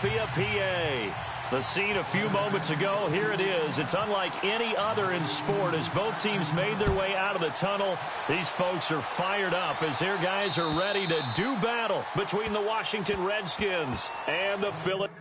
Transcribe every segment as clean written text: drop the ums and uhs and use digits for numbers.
Philadelphia, PA. The scene a few moments ago, here it is. It's unlike any other in sport as both teams made their way out of the tunnel. These folks are fired up as their guys are ready to do battle between the Washington Redskins and the Philadelphia.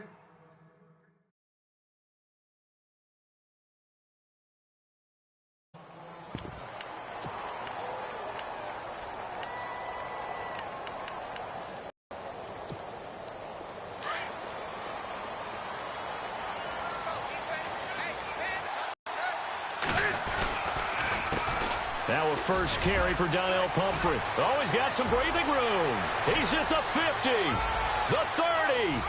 Now a first carry for Donnell Pumphrey. Oh, he's got some breathing room. He's at the 50, the 30,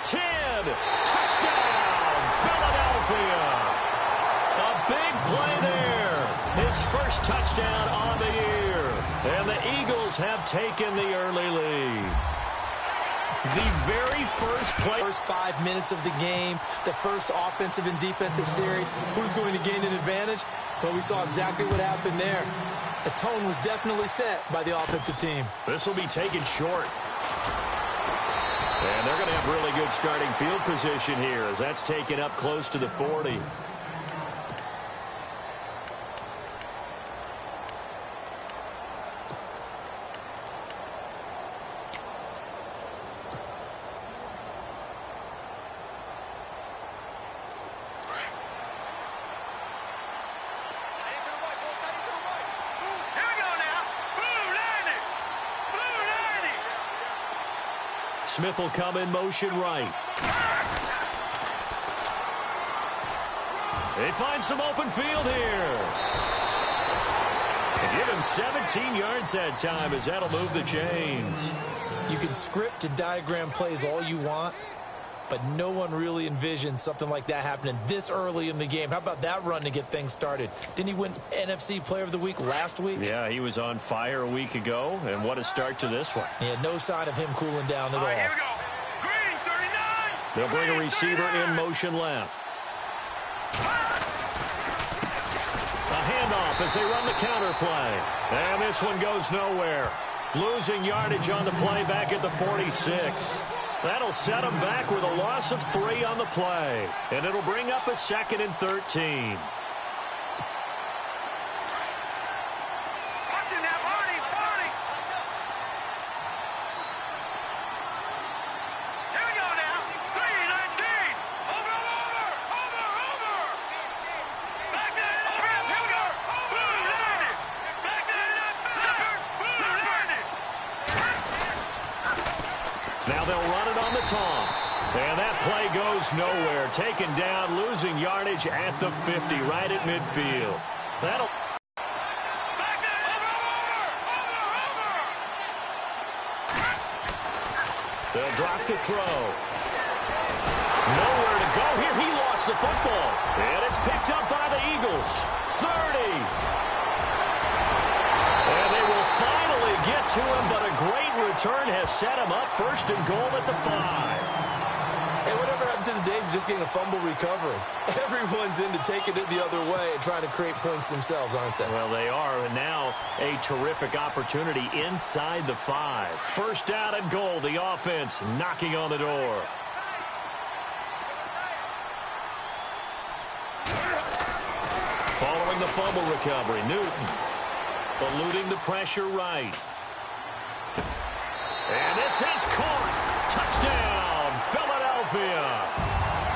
10. Touchdown, Philadelphia. A big play there. His first touchdown on the year. And the Eagles have taken the early lead. The very first play. First 5 minutes of the game, the first offensive and defensive series. Who's going to gain an advantage? Well, we saw exactly what happened there. The tone was definitely set by the offensive team. This will be taken short. And they're going to have really good starting field position here as that's taken up close to the 40. Smith will come in motion right. They find some open field here. And give him 17 yards that time as that'll move the chains. You can script and diagram plays all you want, but no one really envisioned something like that happening this early in the game. How about that run to get things started? Didn't he win NFC Player of the Week last week? Yeah, he was on fire a week ago, and what a start to this one. Yeah, no sign of him cooling down at all. Here we go. Green, 39. They'll bring a receiver in motion left. A handoff as they run the counter play. And this one goes nowhere. Losing yardage on the play back at the 46. That'll set them back with a loss of 3 on the play. And it'll bring up a 2nd and 13. Watching that, Barney. Here we go now. 3-19. Over. Back to it. Here we go. Blue 90. Back to it. Shepherd. Blue 90. Now they'll run it on the toss. And that play goes nowhere. Taken down, losing yardage at the 50, right at midfield. That'll... Back to it. Over. They'll drop the throw. Nowhere to go here. He lost the football. And it's picked up by the Eagles. 30. And they will finally get to him, but a great return has set him up 1st and goal at the 5. Hey, whatever happened to the days of just getting a fumble recovery? Everyone's into taking it the other way and trying to create points themselves, aren't they? Well, they are, and now a terrific opportunity inside the 5. 1st down and goal, the offense knocking on the door. Following the fumble recovery, Newton eluding the pressure right. And this is caught. Touchdown, Philadelphia.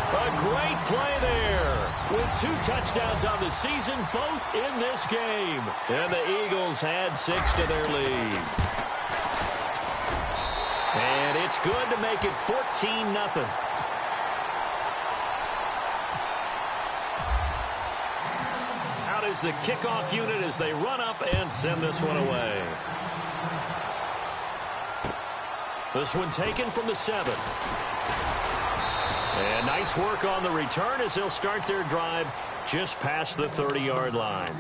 A great play there. With 2 touchdowns on the season, both in this game. And the Eagles had 6 to their lead. And it's good to make it 14-0. Out is the kickoff unit as they run up and send this one away. This one taken from the 7. And nice work on the return as they'll start their drive just past the 30-yard line.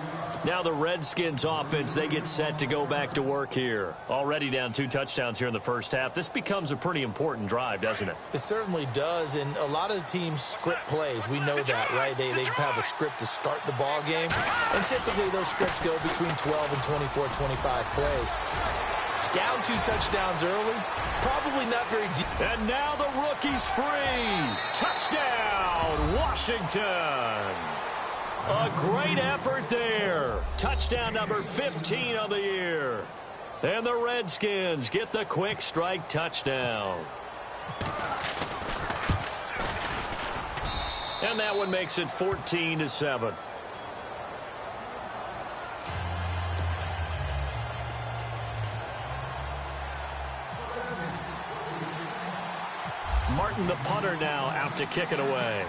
Now the Redskins offense, they get set to go back to work here. Already down 2 touchdowns here in the first half. This becomes a pretty important drive, doesn't it? It certainly does, and a lot of teams script plays. We know that, right? They have a script to start the ball game, and typically those scripts go between 12 and 24, 25 plays. Down 2 touchdowns early. Probably not very deep. And now the rookie's free. Touchdown, Washington. A great effort there. Touchdown number 15 of the year. And the Redskins get the quick strike touchdown. And that one makes it 14-7. Martin, the punter, now out to kick it away.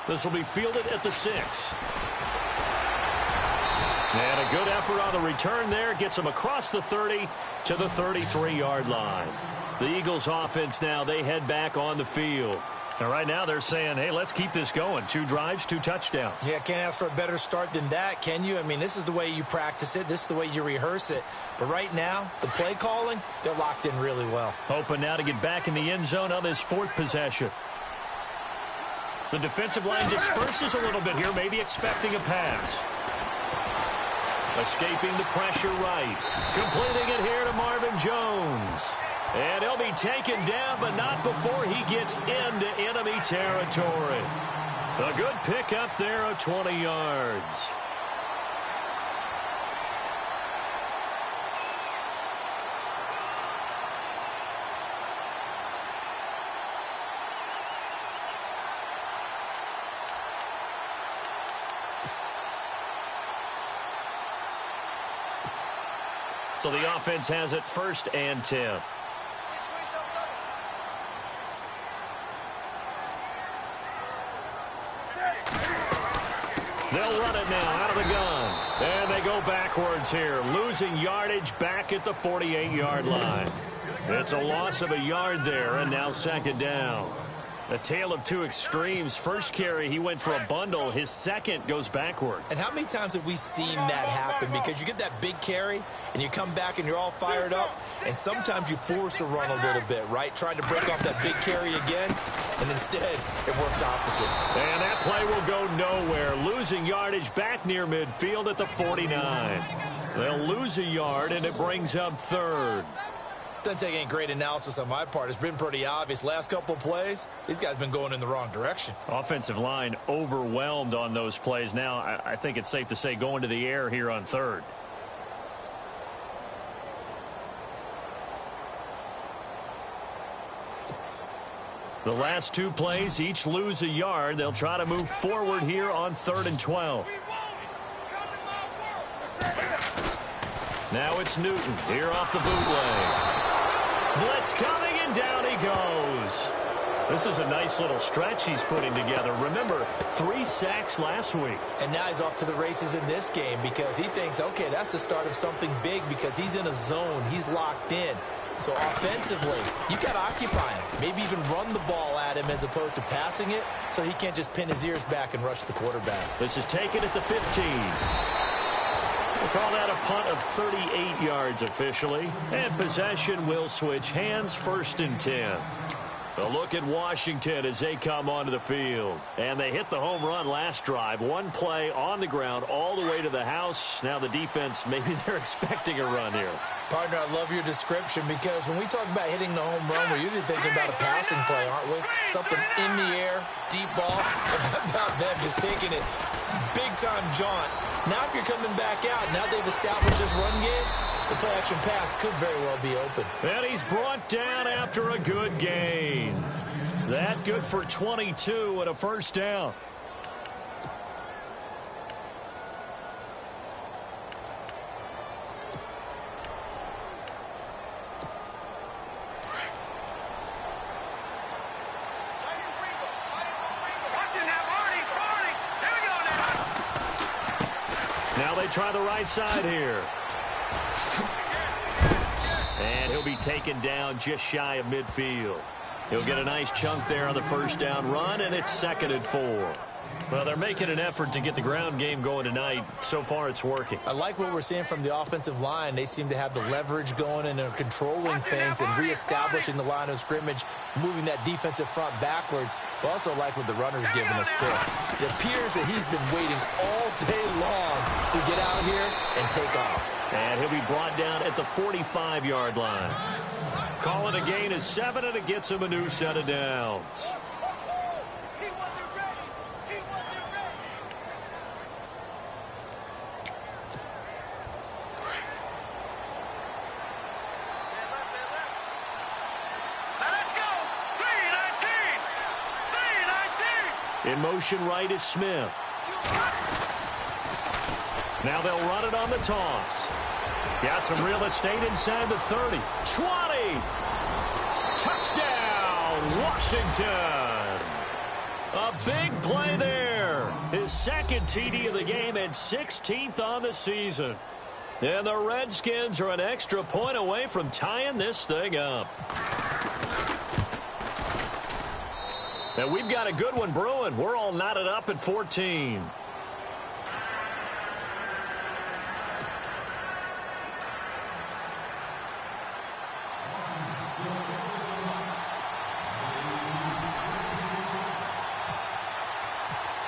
This will be fielded at the 6. And a good effort on the return there. Gets him across the 30 to the 33-yard line. The Eagles offense now, they head back on the field. And right now they're saying, hey, let's keep this going. 2 drives, 2 touchdowns. Yeah, can't ask for a better start than that, can you? I mean, this is the way you practice it. This is the way you rehearse it. But right now, the play calling, they're locked in really well. Hoping now to get back in the end zone on this 4th possession. The defensive line disperses a little bit here, maybe expecting a pass. Escaping the pressure right. Completing it here to Marvin Jones. And he'll be taken down, but not before he gets into enemy territory. A good pickup there of 20 yards. So the offense has it 1st and 10. They'll run it now out of the gun. And they go backwards here, losing yardage back at the 48-yard line. It's a loss of a yard there, and now 2nd down. A tale of 2 extremes. First carry, he went for a bundle. His second goes backward. And how many times have we seen that happen? Because you get that big carry, and you come back and you're all fired up, and sometimes you force a run a little bit, right? Trying to break off that big carry again, and instead it works opposite. And that play will go nowhere. Losing yardage back near midfield at the 49. They'll lose a yard, and it brings up 3rd. Doesn't take any great analysis on my part. It's been pretty obvious. Last couple of plays, these guys been going in the wrong direction. Offensive line overwhelmed on those plays. Now, I think it's safe to say going to the air here on 3rd. The last 2 plays, each lose a yard. They'll try to move forward here on 3rd and 12. Now it's Newton here off the bootleg. Blitz coming, and down he goes. This is a nice little stretch he's putting together. Remember, 3 sacks last week. And now he's off to the races in this game because he thinks, okay, that's the start of something big because he's in a zone. He's locked in. So offensively, you got to occupy him. Maybe even run the ball at him as opposed to passing it so he can't just pin his ears back and rush the quarterback. This is taken at the 15. We'll call that a punt of 38 yards officially. And possession will switch hands, 1st and 10. A look at Washington as they come onto the field. And they hit the home run last drive. 1 play on the ground all the way to the house. Now the defense, maybe they're expecting a run here. Partner, I love your description because when we talk about hitting the home run, we're usually thinking about a passing play, aren't we? Something in the air, deep ball. About them just taking it big-time jaunt. Now if you're coming back out, now they've established this run game, the play-action pass could very well be open. And he's brought down after a good gain. That good for 22 and a 1st down. Now they try the right side here. And he'll be taken down just shy of midfield. He'll get a nice chunk there on the 1st down run, and it's 2nd and 4. Well, they're making an effort to get the ground game going tonight. So far, it's working. I like what we're seeing from the offensive line. They seem to have the leverage going and are controlling things and reestablishing the line of scrimmage, moving that defensive front backwards. But also like what the runner's giving us, too. It appears that he's been waiting all day long to get out here and take off. And he'll be brought down at the 45-yard line. Call it a gain of 7, and it gets him a new set of downs. In motion right is Smith. Now they'll run it on the toss. Got some real estate inside the 30. 20. Touchdown, Washington. A big play there. His second TD of the game and 16th on the season. And the Redskins are an extra point away from tying this thing up. And we've got a good one brewing. We're all knotted up at 14.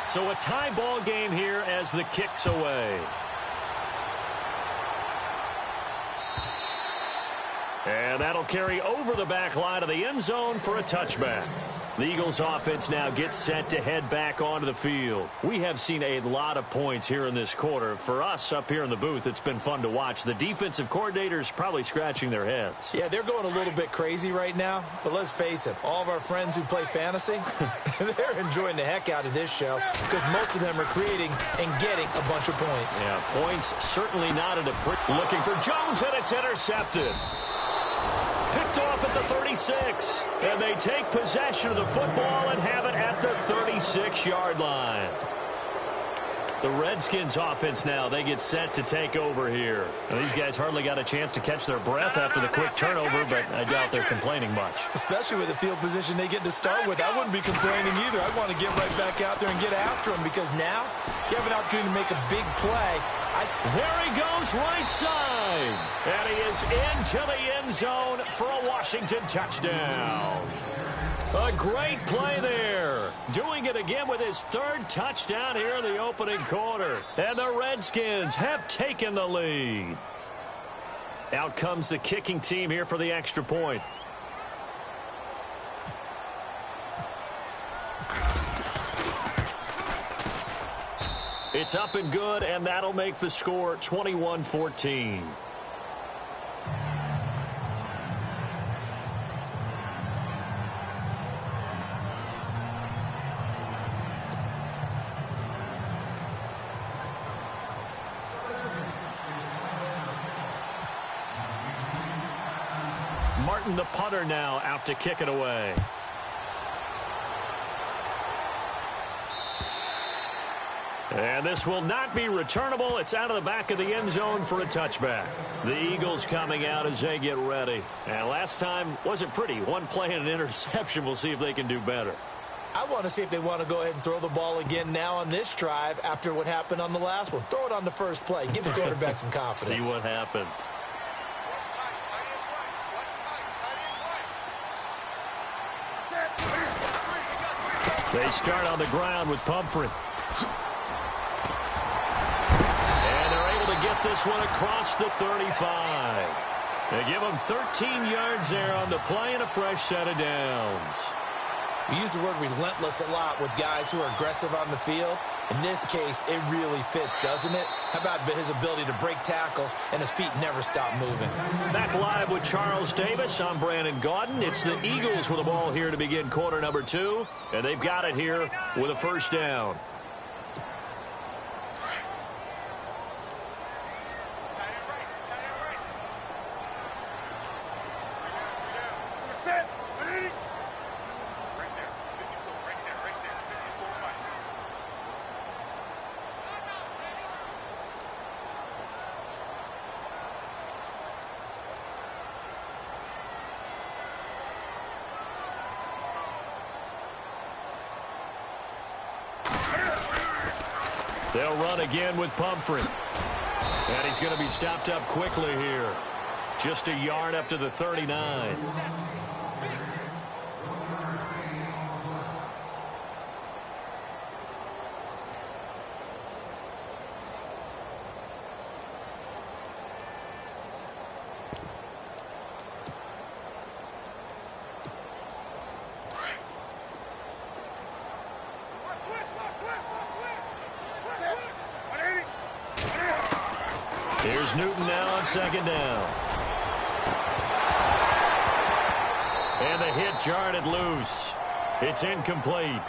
So a tie ball game here as the kick's away. And that'll carry over the back line of the end zone for a touchback. The Eagles offense now gets set to head back onto the field. We have seen a lot of points here in this quarter. For us up here in the booth, it's been fun to watch. The defensive coordinators probably scratching their heads. Yeah, they're going a little bit crazy right now. But let's face it, all of our friends who play fantasy, they're enjoying the heck out of this show because most of them are creating and getting a bunch of points. Yeah, points certainly not at a looking for Jones, and it's intercepted. Picked off at the 36, and they take possession of the football and have it at the 36-yard line. The Redskins offense now, they get set to take over here. Now, these guys hardly got a chance to catch their breath after the quick turnover, but I doubt they're complaining much. Especially with the field position they get to start with. I wouldn't be complaining either. I want to get right back out there and get after them because now you have an opportunity to make a big play. There he goes right side. And he is into the end zone for a Washington touchdown. A great play there. Doing it again with his third touchdown here in the opening quarter. And the Redskins have taken the lead. Out comes the kicking team here for the extra point. It's up and good, and that'll make the score 21-14. Martin, the punter, now out to kick it away. And this will not be returnable. It's out of the back of the end zone for a touchback. The Eagles coming out as they get ready. And last time wasn't pretty. One play and an interception. We'll see if they can do better. I want to see if they want to go ahead and throw the ball again now on this drive after what happened on the last one. Throw it on the first play. Give the quarterback some confidence. See what happens. They start on the ground with Pumphrey. And they're able to get this one across the 35. They give them 13 yards there on the play and a fresh set of downs. We use the word relentless a lot with guys who are aggressive on the field. In this case, it really fits, doesn't it? How about his ability to break tackles and his feet never stop moving? Back live with Charles Davis. I'm Brandon Gaudin. It's the Eagles with the ball here to begin quarter number 2. And they've got it here with a first down. They'll run again with Pumphrey. And he's going to be stopped up quickly here. Just a yard up to the 39. Here's Newton now on second down. And the hit jarred it loose. It's incomplete.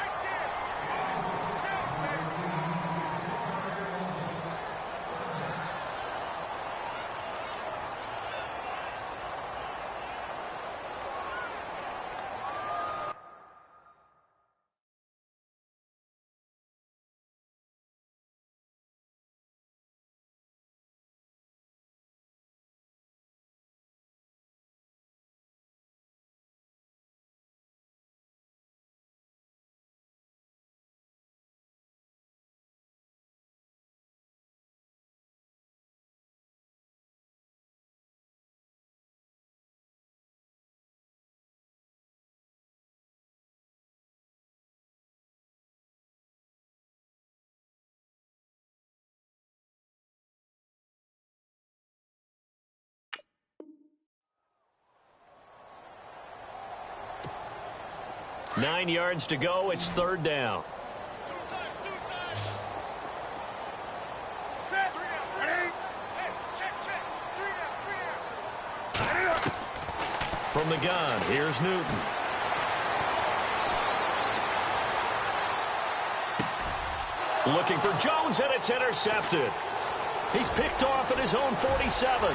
Nine yards to go. It's third down. From the gun, here's Newton. Looking for Jones, and it's intercepted. He's picked off at his own 47.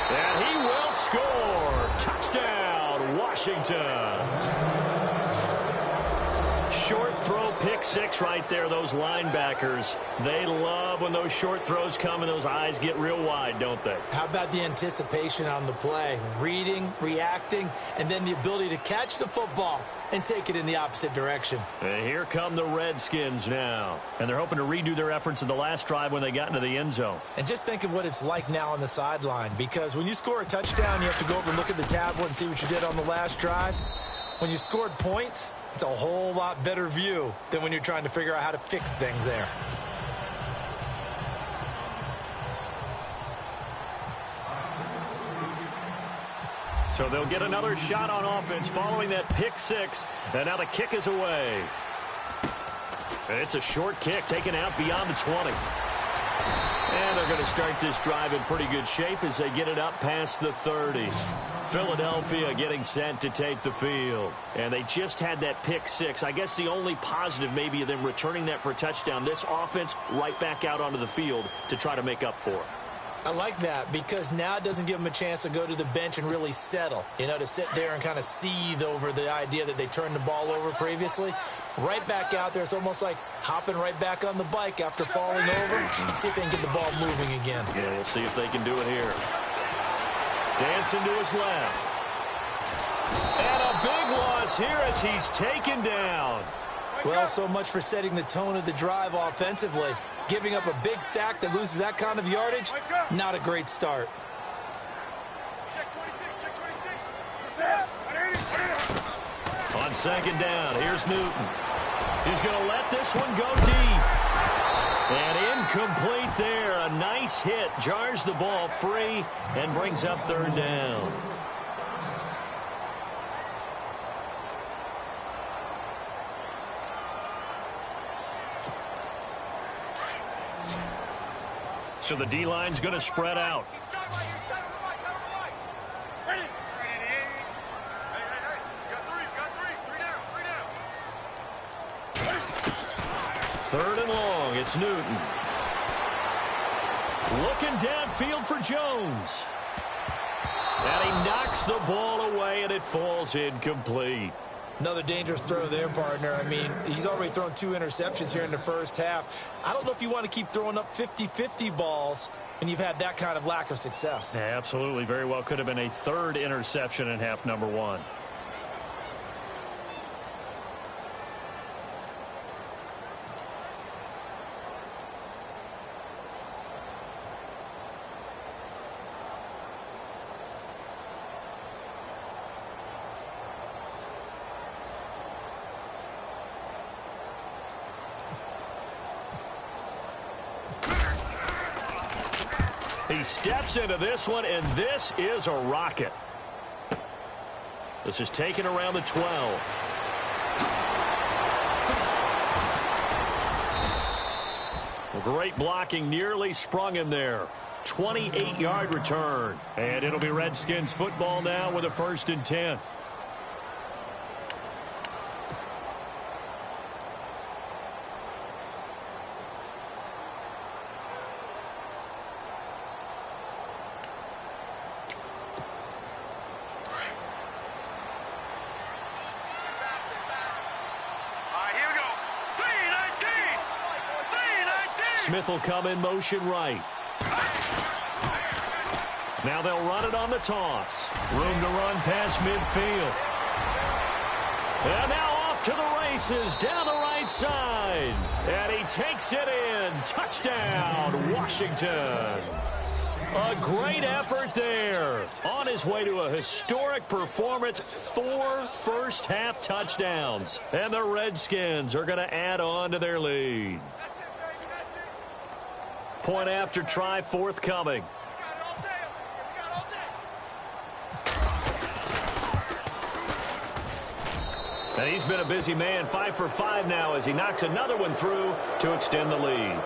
And he will score. Touchdown, Washington. Short throw, pick six right there. Those linebackers, they love when those short throws come and those eyes get real wide, don't they? How about the anticipation on the play? Reading, reacting, and then the ability to catch the football and take it in the opposite direction. And here come the Redskins now. And they're hoping to redo their efforts in the last drive when they got into the end zone. And just think of what it's like now on the sideline, because when you score a touchdown, you have to go over and look at the tablet and see what you did on the last drive. When you scored points, it's a whole lot better view than when you're trying to figure out how to fix things there. So they'll get another shot on offense following that pick six. And now the kick is away. And it's a short kick taken out beyond the 20. And they're going to start this drive in pretty good shape as they get it up past the 30. Philadelphia getting set to take the field. And they just had that pick six. I guess the only positive maybe of them returning that for a touchdown. This offense right back out onto the field to try to make up for it. I like that because now it doesn't give them a chance to go to the bench and really settle, you know, to sit there and kind of seethe over the idea that they turned the ball over previously. Right back out there, it's almost like hopping right back on the bike after falling over. See if they can get the ball moving again. Yeah, we'll see if they can do it here. Dancing to his left. And a big loss here as he's taken down. Well, so much for setting the tone of the drive offensively. Giving up a big sack that loses that kind of yardage, not a great start. On second down, here's Newton. He's going to let this one go deep. And incomplete there. A nice hit. Jars the ball free and brings up third down. So the D-line's going to spread out. Third and long, it's Newton. Looking downfield for Jones. And he knocks the ball away, and it falls incomplete. Another dangerous throw there, partner. I mean, he's already thrown 2 interceptions here in the first half. I don't know if you want to keep throwing up 50-50 balls when you've had that kind of lack of success. Yeah, absolutely. Very well could have been a third interception in half number 1. He steps into this one, and this is a rocket. This is taken around the 12. Great blocking, nearly sprung him there. 28-yard return. And it'll be Redskins football now with a 1st and 10. Smith will come in motion right. Now they'll run it on the toss. Room to run past midfield. And now off to the races down the right side. And he takes it in. Touchdown, Washington. A great effort there. On his way to a historic performance, 4 first-half touchdowns. And the Redskins are going to add on to their lead. Point after try forthcoming. And he's been a busy man, 5 for 5 now as he knocks another one through to extend the lead.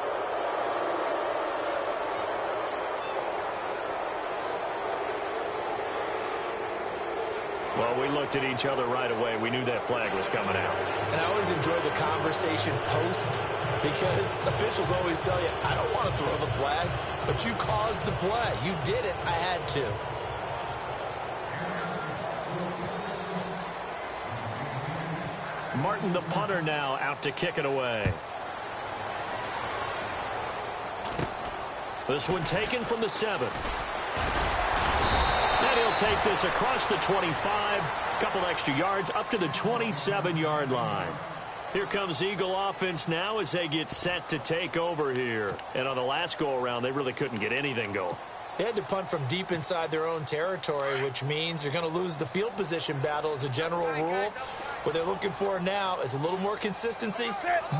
Well, we looked at each other right away. We knew that flag was coming out. And I always enjoy the conversation post because officials always tell you, I don't want to throw the flag, but you caused the play. You did it. I had to. Martin, the punter, now out to kick it away. This one taken from the 7. And he'll take this across the 25. Couple extra yards up to the 27-yard line. Here comes Eagle offense now as they get set to take over here. And on the last go-around, they really couldn't get anything going. They had to punt from deep inside their own territory, which means they're going to lose the field position battle as a general rule. What they're looking for now is a little more consistency,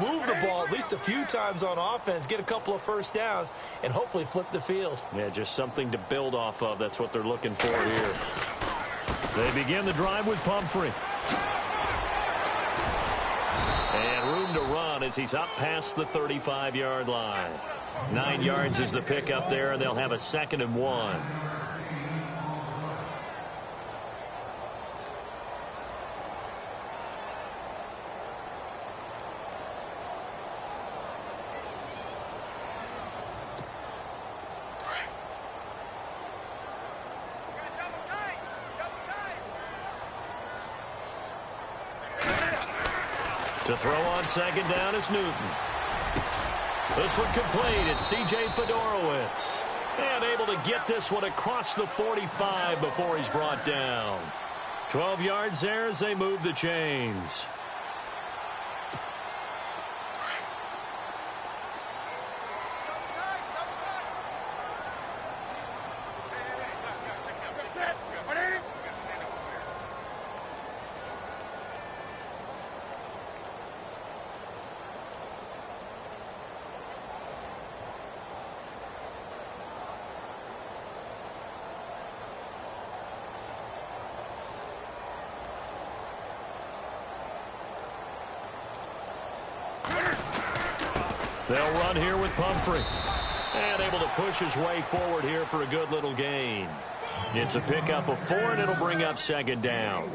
move the ball at least a few times on offense, get a couple of first downs, and hopefully flip the field. Yeah, just something to build off of. That's what they're looking for here. They begin the drive with Pumphrey. And room to run as he's up past the 35-yard line. 9 yards is the pickup there, and they'll have a 2nd and 1. To throw on 2nd down is Newton. This one complete. It's C.J. Fedorowicz. And able to get this one across the 45 before he's brought down. 12 yards there as they move the chains. They'll run here with Pumphrey. And able to push his way forward here for a good little gain. It's a pickup of 4, and it'll bring up 2nd down.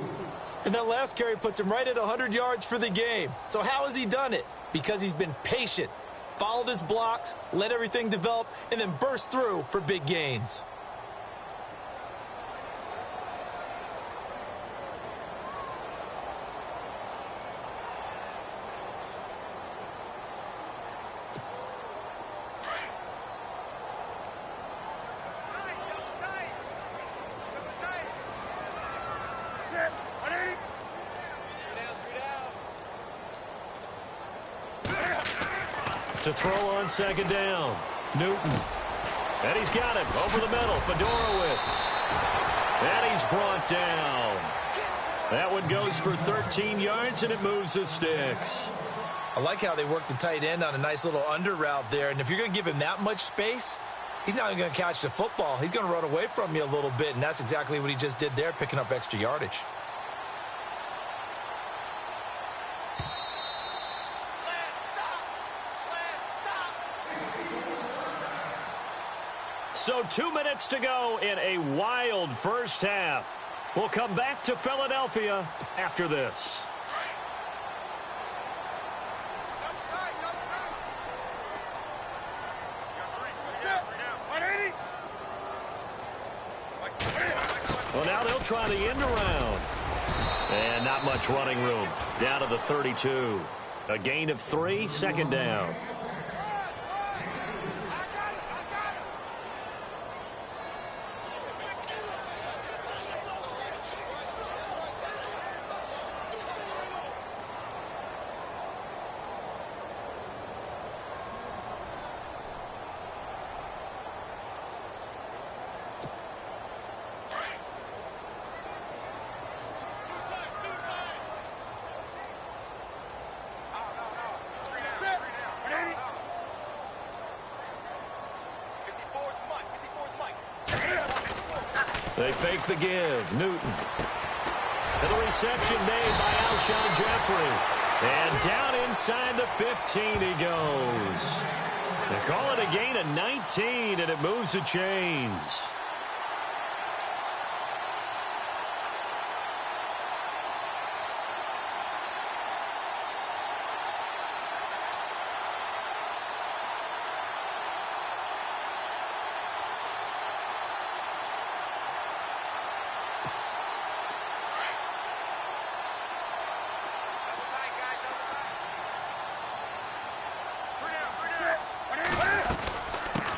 And that last carry puts him right at 100 yards for the game. So how has he done it? Because he's been patient, followed his blocks, let everything develop, and then burst through for big gains. To throw on 2nd down, Newton. And he's got it over the middle, Fedorowicz. And he's brought down. That one goes for 13 yards, and it moves the sticks. I like how they work the tight end on a nice little under route there. And if you're going to give him that much space, he's not even going to catch the football. He's going to run away from you a little bit, and that's exactly what he just did there, picking up extra yardage. So 2 minutes to go in a wild first half. We'll come back to Philadelphia after this. Well, now they'll try the end around. And not much running room. Down to the 32. A gain of 3, second down. They fake the give. Newton. And the reception made by Alshon Jeffrey. And down inside the 15 he goes. They call it a gain of 19, and it moves the chains.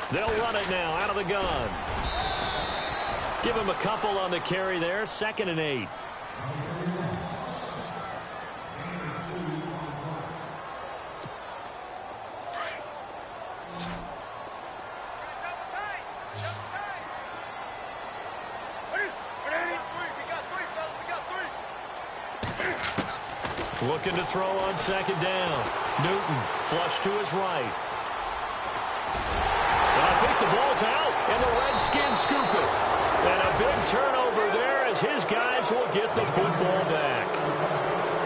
They'll run it now out of the gun. Give him a couple on the carry there. 2nd and 8. Looking to throw on 2nd down. Newton flush to his right. I think the ball's out, and the Redskins scoop it. And a big turnover there as his guys will get the football back.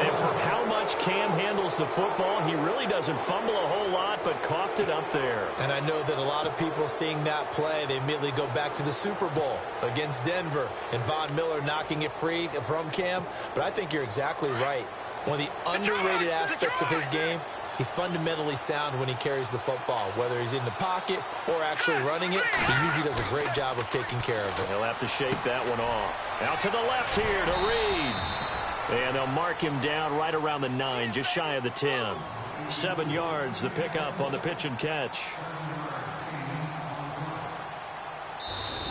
And for how much Cam handles the football, he really doesn't fumble a whole lot, but coughed it up there. And I know that a lot of people seeing that play, they immediately go back to the Super Bowl against Denver and Von Miller knocking it free from Cam. But I think you're exactly right. One of the underrated aspects of his game, he's fundamentally sound when he carries the football. Whether he's in the pocket or actually running it, he usually does a great job of taking care of it. He'll have to shake that one off. Out to the left here to Reed. And they'll mark him down right around the 9, just shy of the 10. 7 yards, the pickup on the pitch and catch.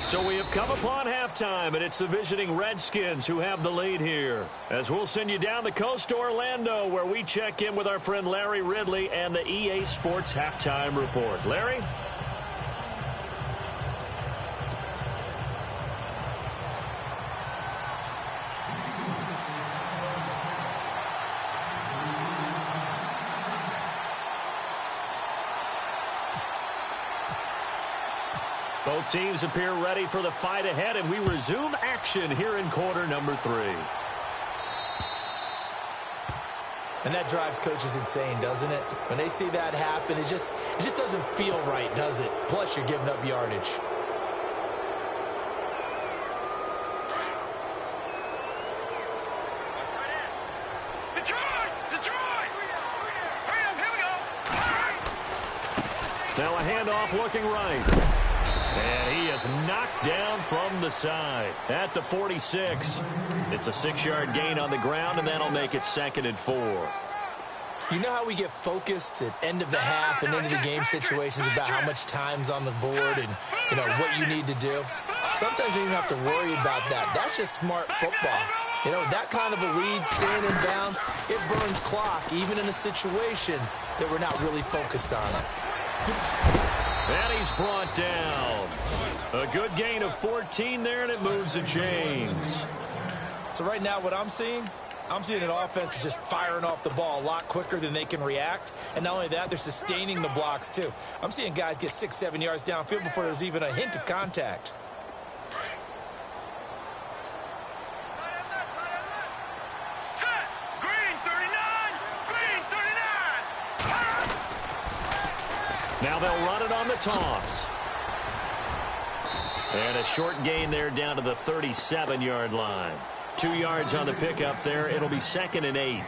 So we have come upon halftime, and it's the visiting Redskins who have the lead here. As we'll send you down the coast to Orlando, where we check in with our friend Larry Ridley and the EA Sports Halftime Report. Larry? Both teams appear ready for the fight ahead, and we resume action here in quarter number 3. And that drives coaches insane, doesn't it? When they see that happen, it just doesn't feel right, does it? Plus, you're giving up yardage. Now a handoff looking right. And he is knocked down from the side at the 46. It's a 6-yard gain on the ground, and that'll make it 2nd and 4. You know how we get focused at end of the half and end of the game situations about how much time's on the board and, you know, what you need to do? Sometimes you don't have to worry about that. That's just smart football. You know, that kind of a lead, staying in bounds, it burns clock, even in a situation that we're not really focused on it. And he's brought down. A good gain of 14 there, and it moves the chains. So right now what I'm seeing, I'm seeing an offense is just firing off the ball a lot quicker than they can react. And not only that, they're sustaining the blocks, too. I'm seeing guys get 6-7 yards downfield before there's even a hint of contact. Set. Green 39. Green 39. Now they'll run it on the toss. And a short gain there down to the 37-yard line. 2 yards on the pickup there. It'll be 2nd and 8.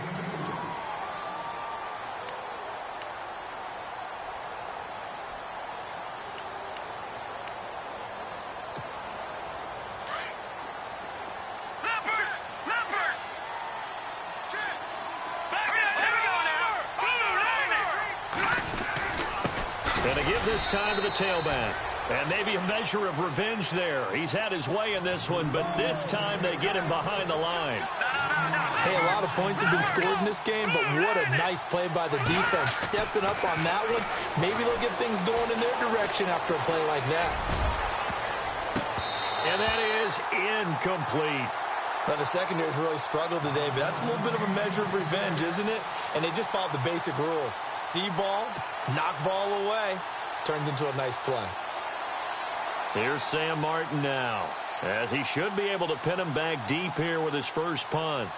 And to give this time to the tailback. And maybe a measure of revenge there. He's had his way in this one, but this time they get him behind the line. Hey, a lot of points have been scored in this game, but what a nice play by the defense. Stepping up on that one, maybe they'll get things going in their direction after a play like that. And that is incomplete. Now, the secondary's really struggled today, but that's a little bit of a measure of revenge, isn't it? And they just followed the basic rules. See ball, knock ball away, turns into a nice play. Here's Sam Martin now, as he should be able to pin him back deep here with his first punt.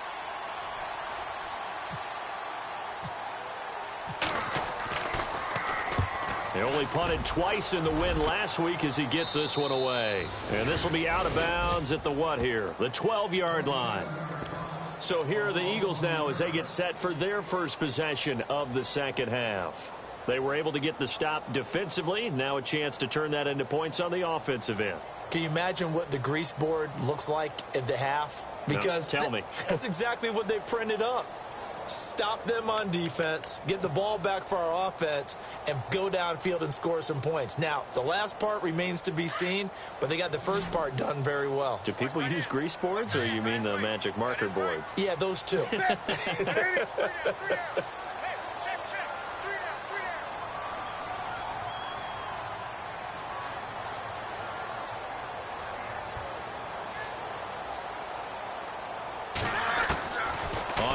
He only punted twice in the win last week as he gets this one away. And this will be out of bounds at the what here? The 12-yard line. So here are the Eagles now as they get set for their first possession of the second half. They were able to get the stop defensively. Now a chance to turn that into points on the offensive end. Can you imagine what the grease board looks like at the half? Because no, tell me. That's exactly what they printed up. Stop them on defense, get the ball back for our offense, and go downfield and score some points. Now, the last part remains to be seen, but they got the first part done very well. Do people use grease boards, or you mean the magic marker boards? Yeah, those two.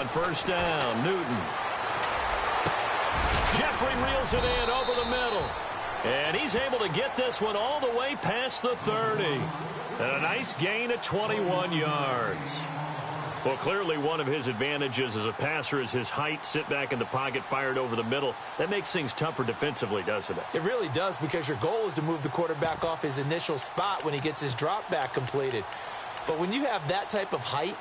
First down, Newton. Jeffrey reels it in over the middle. And he's able to get this one all the way past the 30. And a nice gain of 21 yards. Well, clearly one of his advantages as a passer is his height. Sit back in the pocket, fired over the middle. That makes things tougher defensively, doesn't it? It really does, because your goal is to move the quarterback off his initial spot when he gets his drop back completed. But when you have that type of height,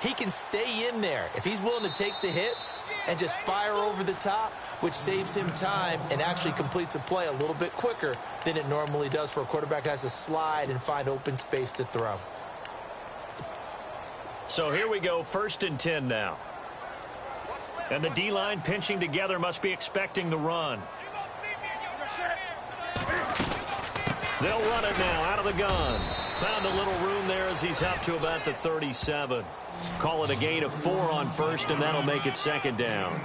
he can stay in there if he's willing to take the hits and just fire over the top, which saves him time and actually completes a play a little bit quicker than it normally does for a quarterback that has to slide and find open space to throw. So here we go, 1st and 10 now. And the D-line pinching together, must be expecting the run. They'll run it now out of the gun. Found a little room there as he's up to about the 37. Call it a gain of 4 on first, and that'll make it 2nd down.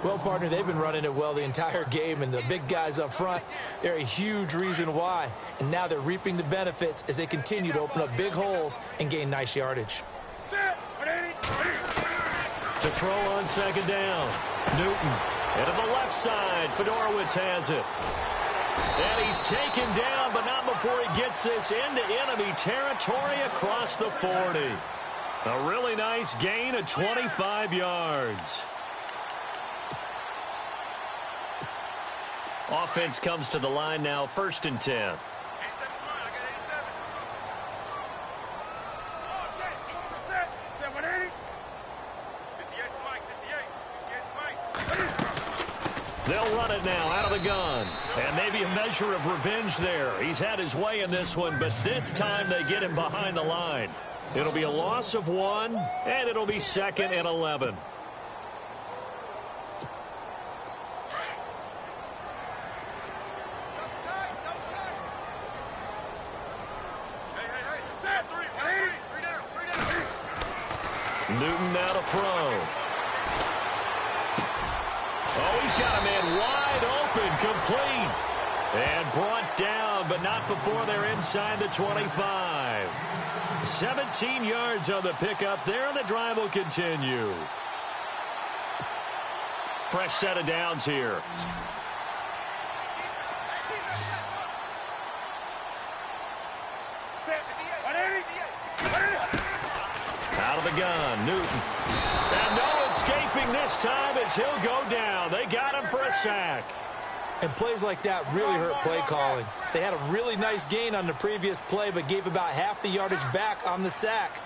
Well, partner, they've been running it well the entire game, and the big guys up front, they're a huge reason why. And now they're reaping the benefits as they continue to open up big holes and gain nice yardage. To throw on 2nd down, Newton. And to the left side, Fedorowicz has it. And he's taken down, but not before he gets this into enemy territory across the 40. A really nice gain of 25 yards. Offense comes to the line now, 1st and 10. They'll run it now out of the gun. And maybe a measure of revenge there. He's had his way in this one, but this time they get him behind the line. It'll be a loss of 1, and it'll be 2nd and 11. Newton now to throw. Oh, he's got a man wide open, complete. And brought down, but not before they're inside the 25. 17 yards on the pickup there, and the drive will continue. Fresh set of downs here. Out of the gun, Newton. And no escaping this time as he'll go down. They got him for a sack. And plays like that really hurt play calling. They had a really nice gain on the previous play, but gave about half the yardage back on the sack.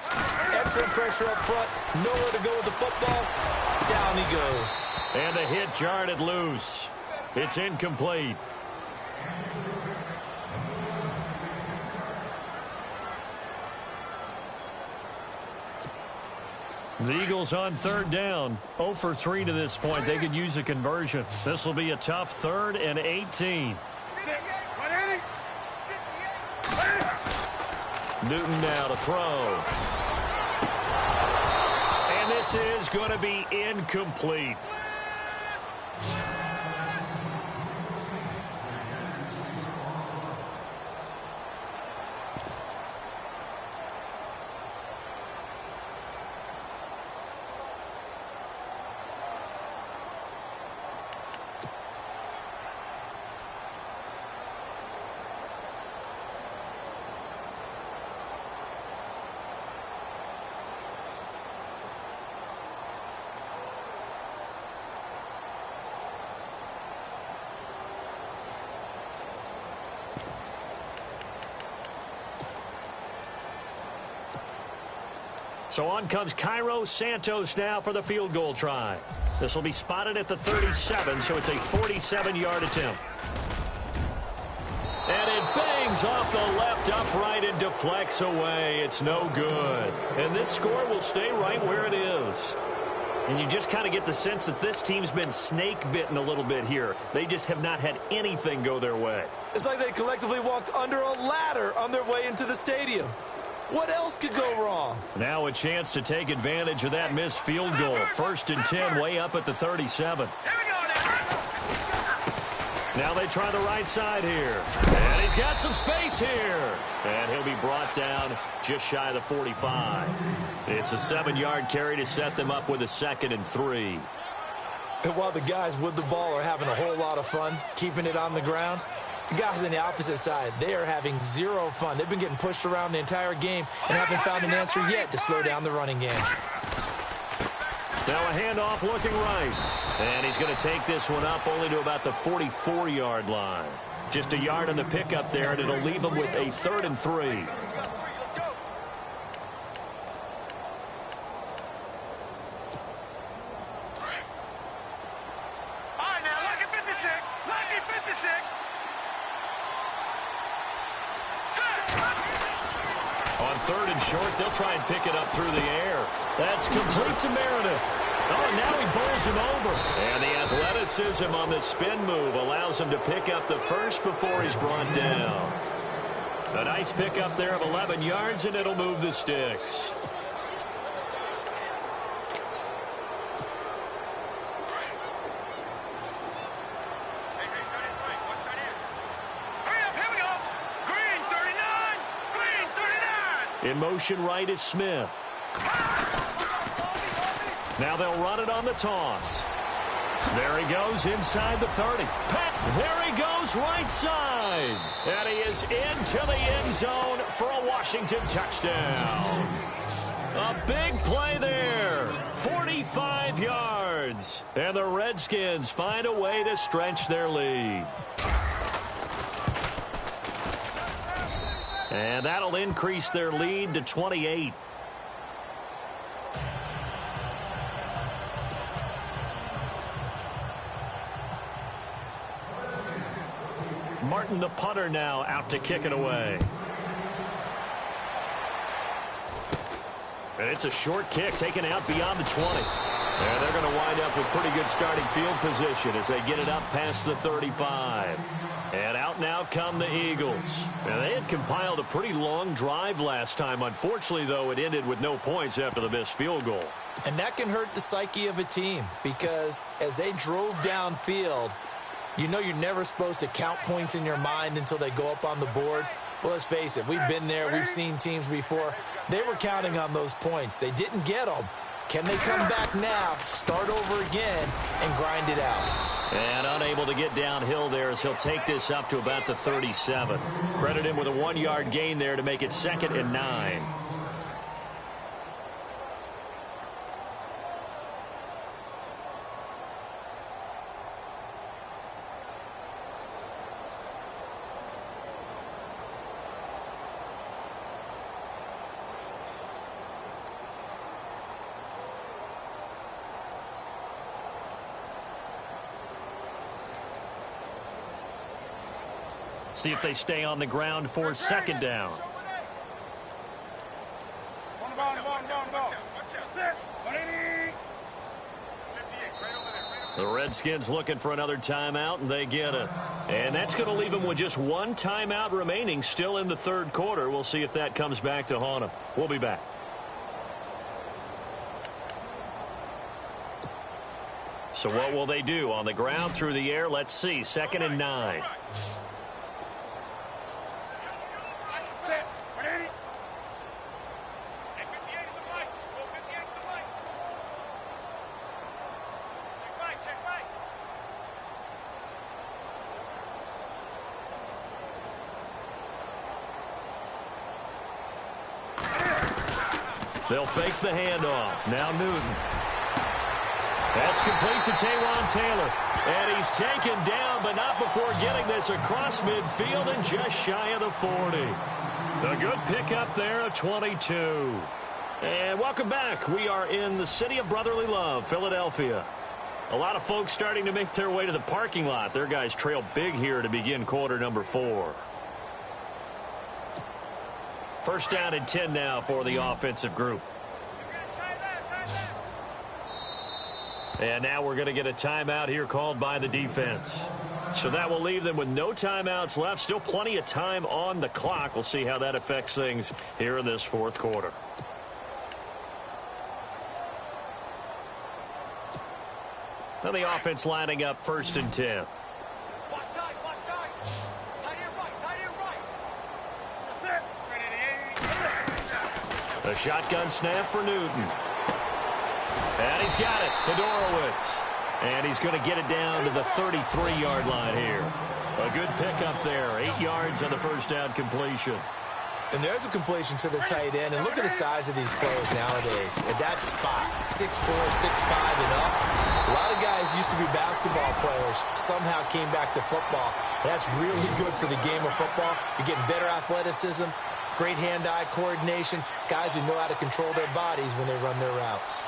Excellent pressure up front. Nowhere to go with the football. Down he goes. And the hit jarred it loose. It's incomplete. The Eagles on third down. 0 for 3 to this point. They could use a conversion. This will be a tough 3rd and 18. Newton now to throw. And this is going to be incomplete. So on comes Cairo Santos now for the field goal try. This will be spotted at the 37, so it's a 47-yard attempt. And it bangs off the left upright and deflects away. It's no good. And this score will stay right where it is. And you just kind of get the sense that this team's been snake-bitten a little bit here. They just have not had anything go their way. It's like they collectively walked under a ladder on their way into the stadium. What else could go wrong? Now a chance to take advantage of that missed field goal. 1st and 10, way up at the 37. Now they try the right side here. And he's got some space here. And he'll be brought down just shy of the 45. It's a 7-yard carry to set them up with a 2nd and 3. And while the guys with the ball are having a whole lot of fun keeping it on the ground, the guys on the opposite side, they are having zero fun. They've been getting pushed around the entire game and haven't found an answer yet to slow down the running game. Now a handoff looking right. And he's going to take this one up only to about the 44-yard line. Just a yard on the pickup there, and it'll leave him with a 3rd and 3. On 3rd and short, they'll try and pick it up through the air. That's complete to Meredith. Oh, and now he bowls him over. And the athleticism on the spin move allows him to pick up the first before he's brought down. A nice pickup there of 11 yards, and it'll move the sticks. In motion right is Smith. Now they'll run it on the toss. There he goes inside the 30. There he goes right side. And he is into the end zone for a Washington touchdown. A big play there. 45 yards. And the Redskins find a way to stretch their lead. And that'll increase their lead to 28. Martin, the punter, now out to kick it away. And it's a short kick taken out beyond the 20. And they're going to wind up with pretty good starting field position as they get it up past the 35. And out now come the Eagles. And they had compiled a pretty long drive last time. Unfortunately, though, it ended with no points after the missed field goal. And that can hurt the psyche of a team because as they drove downfield, you know you're never supposed to count points in your mind until they go up on the board. Well, let's face it, we've been there, we've seen teams before. They were counting on those points. They didn't get them. Can they come back now, start over again, and grind it out? And unable to get downhill there as he'll take this up to about the 37. Credit him with a 1-yard gain there to make it 2nd and 9. See if they stay on the ground for 2nd down. The Redskins looking for another timeout, and they get it. And that's going to leave them with just 1 timeout remaining still in the 3rd quarter. We'll see if that comes back to haunt them. We'll be back. So what will they do? On the ground, through the air? Let's see. 2nd and 9. They'll fake the handoff. Now Newton. That's complete to Taywan Taylor. And he's taken down, but not before getting this across midfield and just shy of the 40. A good pickup there of 22. And welcome back. We are in the city of brotherly love, Philadelphia. A lot of folks starting to make their way to the parking lot. Their guys trail big here to begin quarter number 4. 1st down and 10 now for the offensive group. And now we're going to get a timeout here called by the defense. So that will leave them with no timeouts left. Still plenty of time on the clock. We'll see how that affects things here in this 4th quarter. Now the offense lining up 1st and 10. A shotgun snap for Newton. And he's got it, Fedorowicz. And he's going to get it down to the 33-yard line here. A good pickup there, 8 yards on the 1st down completion. And there's a completion to the tight end. And look at the size of these players nowadays. At that spot, 6'4", 6'5", and up. A lot of guys used to be basketball players, somehow came back to football. That's really good for the game of football. You're getting better athleticism, great hand-eye coordination, guys who know how to control their bodies when they run their routes.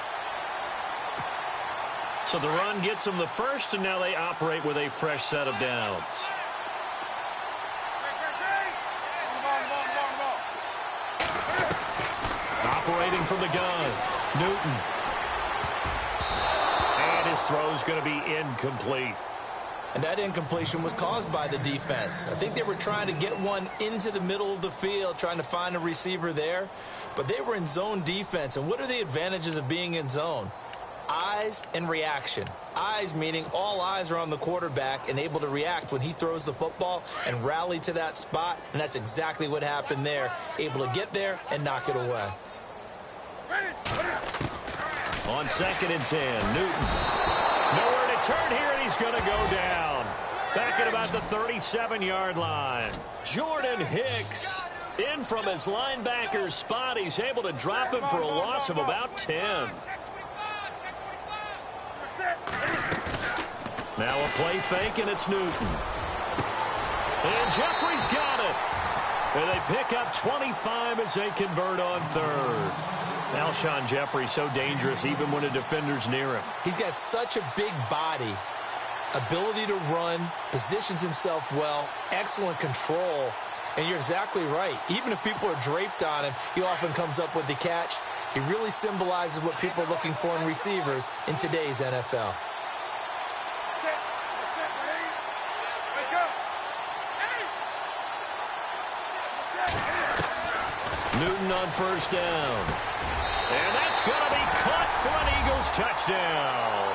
So the run gets them the 1st, and now they operate with a fresh set of downs. Operating from the gun, Newton. And his throw's going to be incomplete. And that incompletion was caused by the defense. I think they were trying to get one into the middle of the field, trying to find a receiver there. But they were in zone defense. And what are the advantages of being in zone? Eyes and reaction. Eyes meaning all eyes are on the quarterback and able to react when he throws the football and rally to that spot. And that's exactly what happened there. Able to get there and knock it away. On 2nd and 10, Newton. Nowhere to turn here, and he's going to go down. Back at about the 37-yard line. Jordan Hicks in from his linebacker spot. He's able to drop him for a loss of about 10. Now a play fake, and it's Newton. And Jeffrey's got it. And they pick up 25 as they convert on 3rd. Alshon Jeffrey so dangerous even when a defender's near him. He's got such a big body, ability to run, positions himself well, excellent control. And you're exactly right. Even if people are draped on him, he often comes up with the catch. He really symbolizes what people are looking for in receivers in today's NFL. Newton on 1st down. And that's going to be caught for an Eagles touchdown.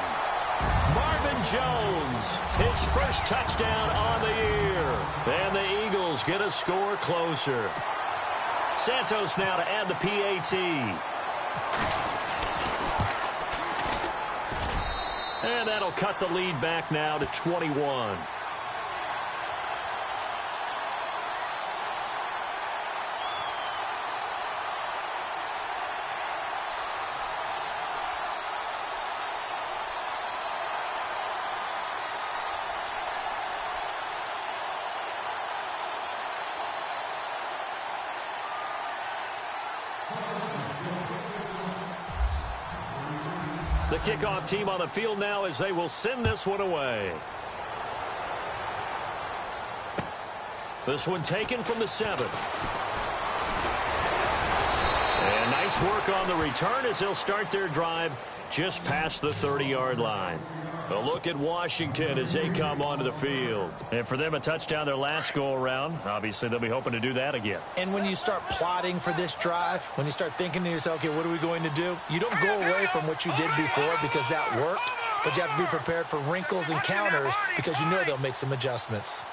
Marvin Jones, his first touchdown on the year. And the Eagles get a score closer. Santos now to add the PAT. And that'll cut the lead back now to 21. The kickoff team on the field now as they will send this one away. This one taken from the 7. And nice work on the return as they'll start their drive just past the 30-yard line. A look at Washington as they come onto the field. And for them, a touchdown their last go-around. Obviously, they'll be hoping to do that again. And when you start plotting for this drive, when you start thinking to yourself, okay, what are we going to do? You don't go away from what you did before because that worked, but you have to be prepared for wrinkles and counters because you know they'll make some adjustments.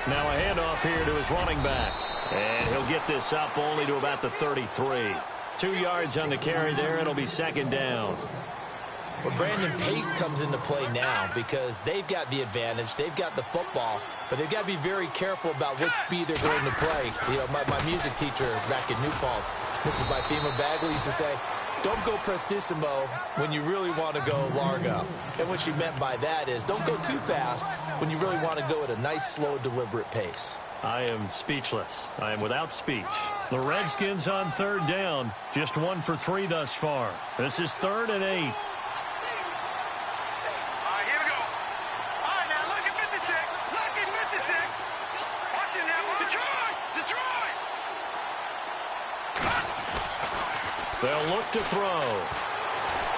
Now a handoff here to his running back. And he'll get this up only to about the 33. 2 yards on the carry there. It'll be second down. Well, Brandon, pace comes into play now because they've got the advantage. They've got the football, but they've got to be very careful about what speed they're going to play. You know, my music teacher back in New Paltz, Mrs. Bythema Bagley, used to say, don't go prestissimo when you really want to go largo. And what she meant by that is don't go too fast when you really want to go at a nice, slow, deliberate pace. I am speechless. I am without speech. The Redskins on third down. Just 1 for 3 thus far. This is 3rd and 8. They'll look to throw.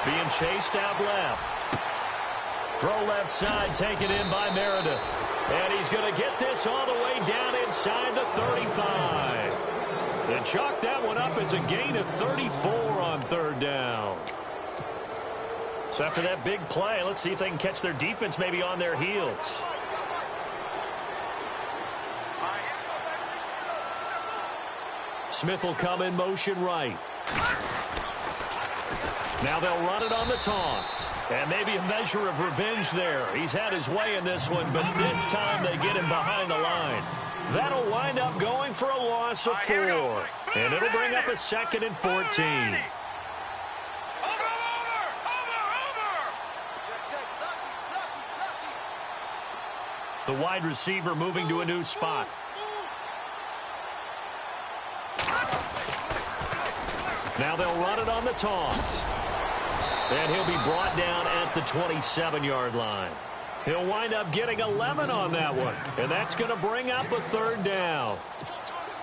Being chased out left. Throw left side taken in by Meredith. And he's going to get this all the way down inside the 35. And chalk that one up as a gain of 34 on third down. So after that big play, let's see if they can catch their defense maybe on their heels. Smith will come in motion right. Now they'll run it on the toss. And maybe a measure of revenge there. He's had his way in this one, but this time they get him behind the line. That'll wind up going for a loss of 4. And it'll bring up a 2nd and 14. The wide receiver moving to a new spot. Now they'll run it on the toss. And he'll be brought down at the 27-yard line. He'll wind up getting 11 on that one. And that's going to bring up a 3rd down.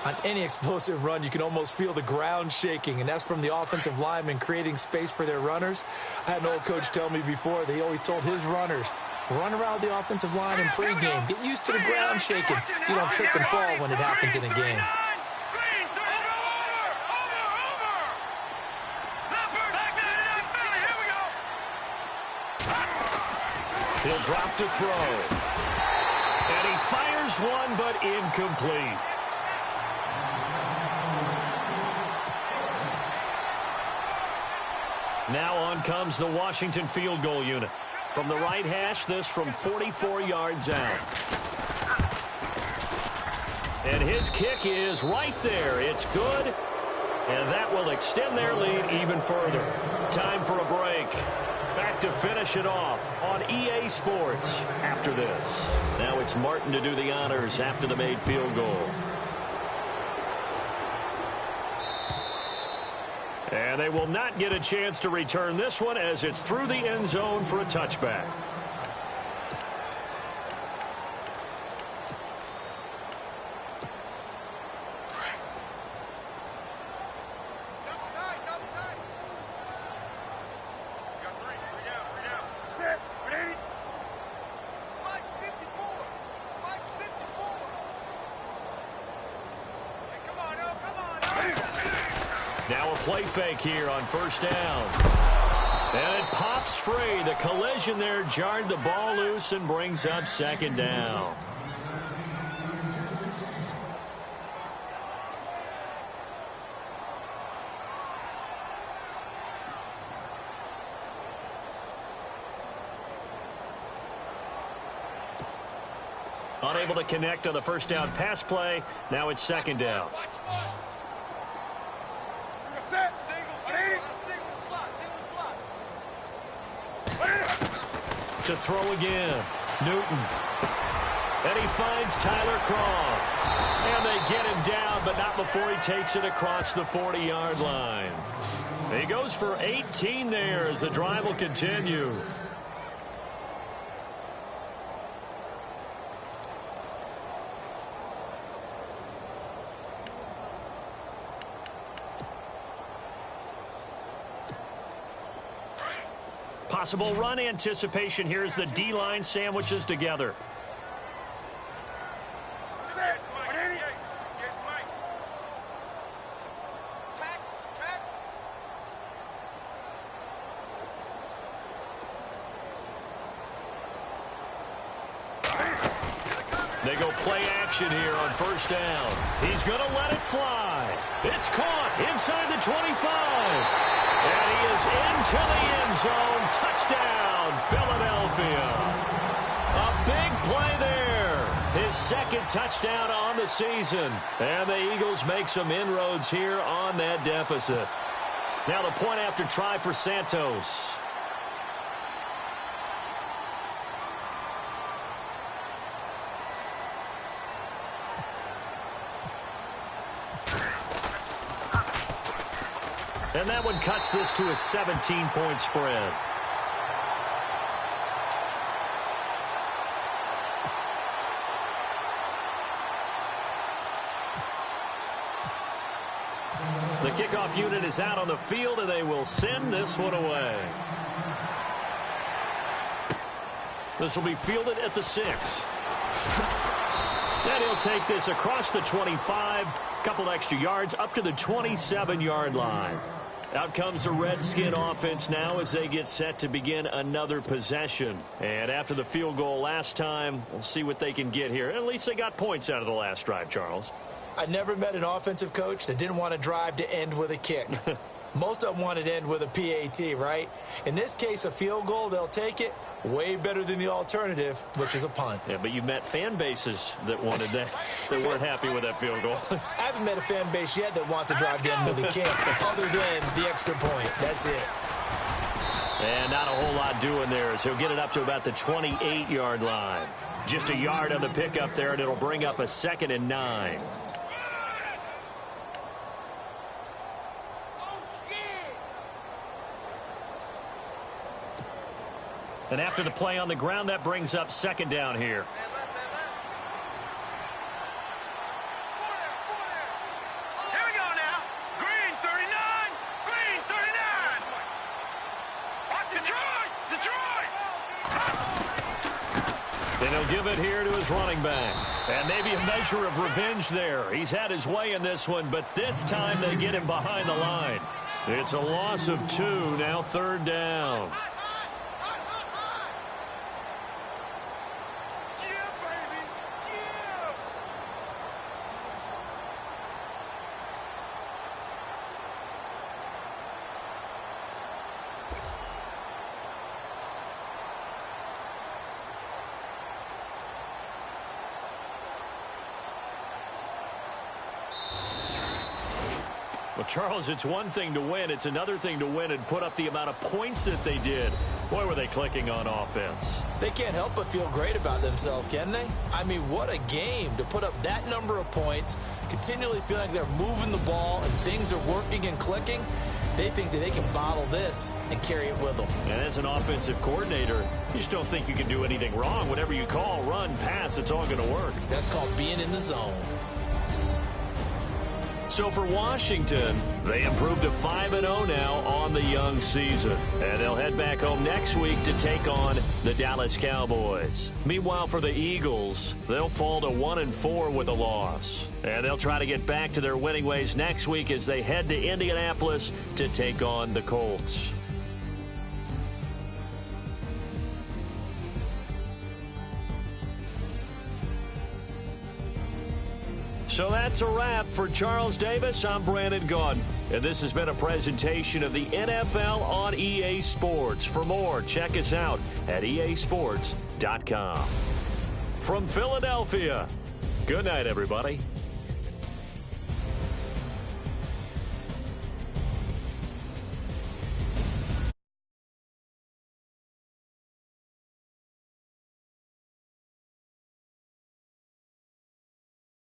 On any explosive run, you can almost feel the ground shaking, and that's from the offensive linemen creating space for their runners. I had an old coach tell me before, they always told his runners, run around the offensive line in pregame. Get used to the ground shaking so you don't trip and fall when it happens in a game. He'll drop to throw. And he fires one, but incomplete. Now on comes the Washington field goal unit. From the right hash, this from 44 yards out. And his kick is right there. It's good. And that will extend their lead even further. Time for a break. Back to finish it off on EA Sports after this. Now it's Martin to do the honors after the made field goal. And they will not get a chance to return this one as it's through the end zone for a touchback. Now a play fake here on first down. And it pops free. The collision there jarred the ball loose and brings up second down. Unable to connect on the first down pass play. Now it's second down. To throw again. Newton. And he finds Tyler Croft. And they get him down, but not before he takes it across the 40-yard line. He goes for 18 there as the drive will continue. Possible run anticipation here as the D-line sandwiches together. They go play action here on first down. He's going to let it fly. It's caught inside the 25. And he is into the end zone. Touchdown, Philadelphia. A big play there. His second touchdown on the season. And the Eagles make some inroads here on that deficit. Now the point after try for Santos. And that one cuts this to a 17-point spread. The kickoff unit is out on the field, and they will send this one away. This will be fielded at the 6. And he'll take this across the 25, couple extra yards up to the 27-yard line. Out comes the Redskin offense now as they get set to begin another possession. And after the field goal last time, we'll see what they can get here. At least they got points out of the last drive, Charles. I never met an offensive coach that didn't want to drive to end with a kick. Most of them want it to end with a PAT, right? In this case, a field goal, they'll take it. Way better than the alternative, which is a punt. Yeah, but you've met fan bases that wanted that, that weren't happy with that field goal. I haven't met a fan base yet that wants to drive to end with a kick, other than the extra point. That's it. And not a whole lot doing there as he'll get it up to about the 28-yard line. Just a yard on the pickup there, and it'll bring up a 2nd and 9. And after the play on the ground, that brings up 2nd down here. Here we go now. Green 39. Green 39. Watch Detroit. Detroit. And he'll give it here to his running back. And maybe a measure of revenge there. He's had his way in this one, but this time they get him behind the line. It's a loss of 2, now 3rd down. Well, Charles, it's one thing to win. It's another thing to win and put up the amount of points that they did. Boy, were they clicking on offense. They can't help but feel great about themselves, can they? I mean, what a game to put up that number of points, continually feel like they're moving the ball and things are working and clicking. They think that they can bottle this and carry it with them. And as an offensive coordinator, you just don't think you can do anything wrong. Whatever you call, run, pass, it's all going to work. That's called being in the zone. So for Washington, they improved to 5-0 now on the young season. And they'll head back home next week to take on the Dallas Cowboys. Meanwhile, for the Eagles, they'll fall to 1-4 with a loss. And they'll try to get back to their winning ways next week as they head to Indianapolis to take on the Colts. So that's a wrap. For Charles Davis, I'm Brandon Gaudin. And this has been a presentation of the NFL on EA Sports. For more, check us out at easports.com. From Philadelphia, good night, everybody.